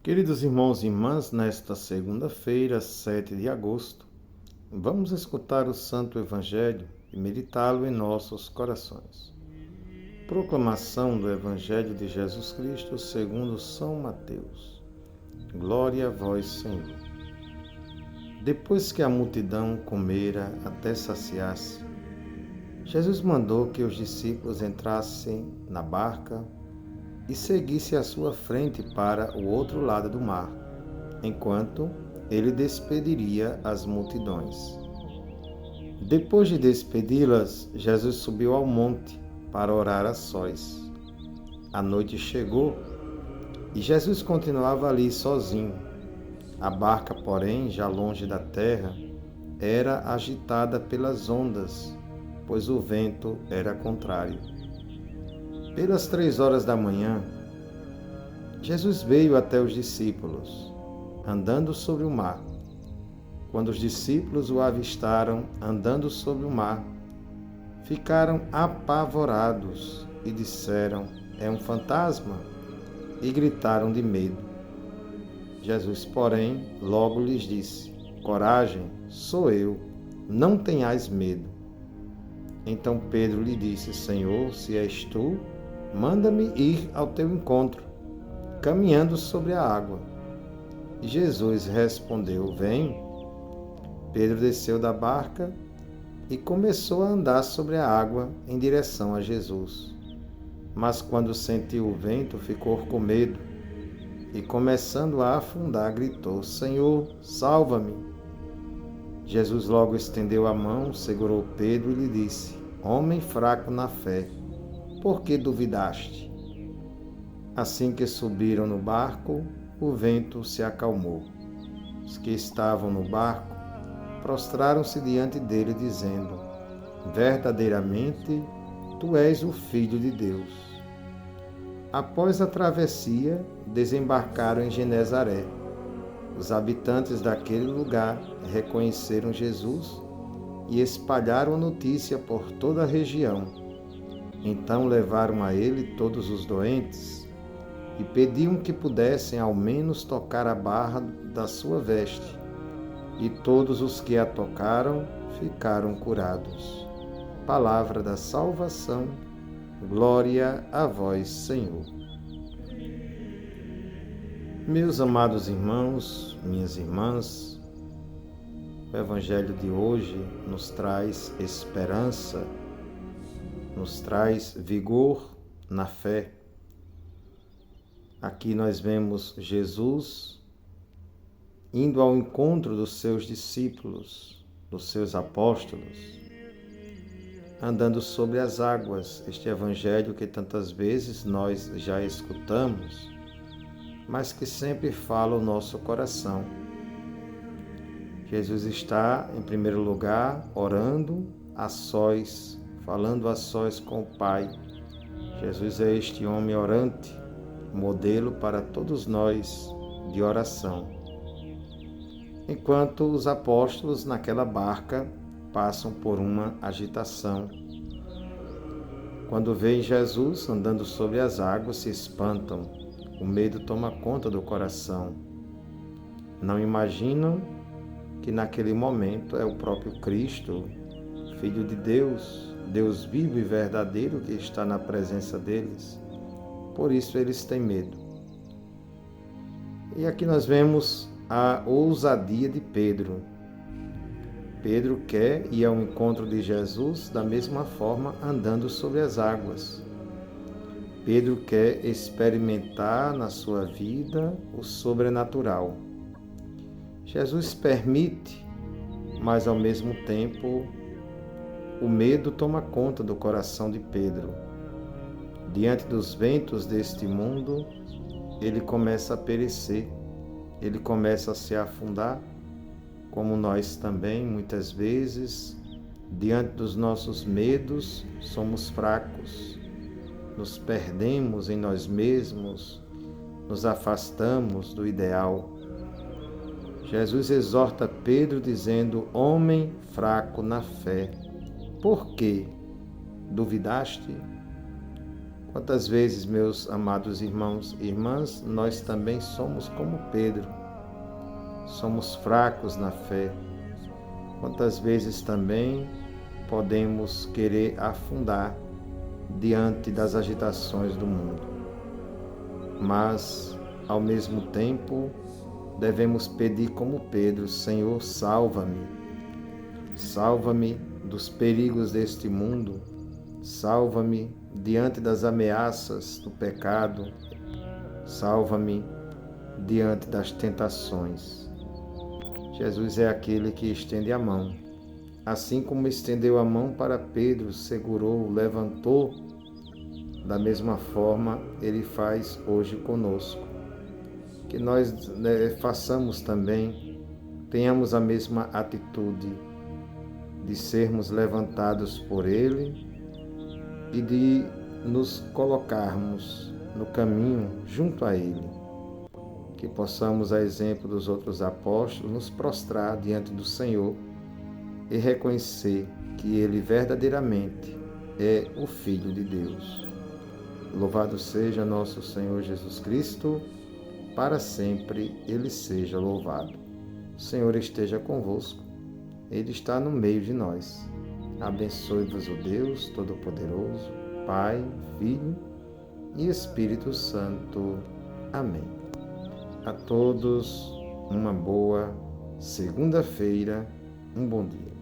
Queridos irmãos e irmãs, nesta segunda-feira, 7 de agosto, vamos escutar o Santo Evangelho e meditá-lo em nossos corações. Proclamação do Evangelho de Jesus Cristo segundo São Mateus. Glória a vós, Senhor. Depois que a multidão comera até saciar-se, Jesus mandou que os discípulos entrassem na barca e seguisse à sua frente para o outro lado do mar, enquanto ele despediria as multidões. Depois de despedi-las, Jesus subiu ao monte para orar a sós. A noite chegou e Jesus continuava ali sozinho. A barca, porém, já longe da terra, era agitada pelas ondas, pois o vento era contrário. Pelas 3 horas da manhã, Jesus veio até os discípulos, andando sobre o mar. Quando os discípulos o avistaram andando sobre o mar, ficaram apavorados e disseram: "É um fantasma!" e gritaram de medo. Jesus, porém, logo lhes disse: "Coragem, sou eu, não tenhais medo." Então Pedro lhe disse: "Senhor, se és tu, manda-me ir ao teu encontro, caminhando sobre a água." E Jesus respondeu: "Vem." Pedro desceu da barca e começou a andar sobre a água em direção a Jesus. Mas quando sentiu o vento, ficou com medo e, começando a afundar, gritou: "Senhor, salva-me." Jesus logo estendeu a mão, segurou Pedro e lhe disse: "Homem fraco na fé, por que duvidaste?" Assim que subiram no barco, o vento se acalmou. Os que estavam no barco prostraram-se diante dele, dizendo: "Verdadeiramente, tu és o Filho de Deus." Após a travessia, desembarcaram em Genezaré. Os habitantes daquele lugar reconheceram Jesus e espalharam a notícia por toda a região. Então levaram a ele todos os doentes e pediam que pudessem ao menos tocar a barra da sua veste. E todos os que a tocaram ficaram curados. Palavra da salvação. Glória a vós, Senhor. Meus amados irmãos, minhas irmãs, o Evangelho de hoje nos traz esperança, nos traz vigor na fé. Aqui nós vemos Jesus indo ao encontro dos seus discípulos, dos seus apóstolos, andando sobre as águas. Este Evangelho que tantas vezes nós já escutamos, mas que sempre fala o nosso coração. Jesus está, em primeiro lugar, orando a sós, falando a sós com o Pai. Jesus é este homem orante, modelo para todos nós de oração. Enquanto os apóstolos naquela barca passam por uma agitação. Quando veem Jesus andando sobre as águas, se espantam. O medo toma conta do coração. Não imaginam que naquele momento é o próprio Cristo, Filho de Deus, Deus vivo e verdadeiro, que está na presença deles. Por isso eles têm medo. E aqui nós vemos a ousadia de Pedro. Pedro quer ir ao encontro de Jesus da mesma forma, andando sobre as águas. Pedro quer experimentar na sua vida o sobrenatural. Jesus permite, mas ao mesmo tempo o medo toma conta do coração de Pedro. Diante dos ventos deste mundo, ele começa a perecer, ele começa a se afundar, como nós também, muitas vezes, diante dos nossos medos, somos fracos, nos perdemos em nós mesmos, nos afastamos do ideal. Jesus exorta Pedro dizendo: "Homem fraco na fé, por que duvidaste?" Quantas vezes, meus amados irmãos e irmãs, nós também somos como Pedro, somos fracos na fé. Quantas vezes também podemos querer afundar diante das agitações do mundo. Mas, ao mesmo tempo, devemos pedir como Pedro: Senhor, salva-me. Salva-me dos perigos deste mundo. Salva-me diante das ameaças do pecado. Salva-me diante das tentações. Jesus é aquele que estende a mão. Assim como estendeu a mão para Pedro, segurou, levantou, da mesma forma Ele faz hoje conosco. Que nós façamos também, tenhamos a mesma atitude de sermos levantados por Ele e de nos colocarmos no caminho junto a Ele. Que possamos, a exemplo dos outros apóstolos, nos prostrar diante do Senhor e reconhecer que Ele verdadeiramente é o Filho de Deus. Louvado seja nosso Senhor Jesus Cristo, para sempre Ele seja louvado. O Senhor esteja convosco, Ele está no meio de nós. Abençoe-vos o Deus Todo-Poderoso, Pai, Filho e Espírito Santo. Amém. A todos uma boa segunda-feira, um bom dia.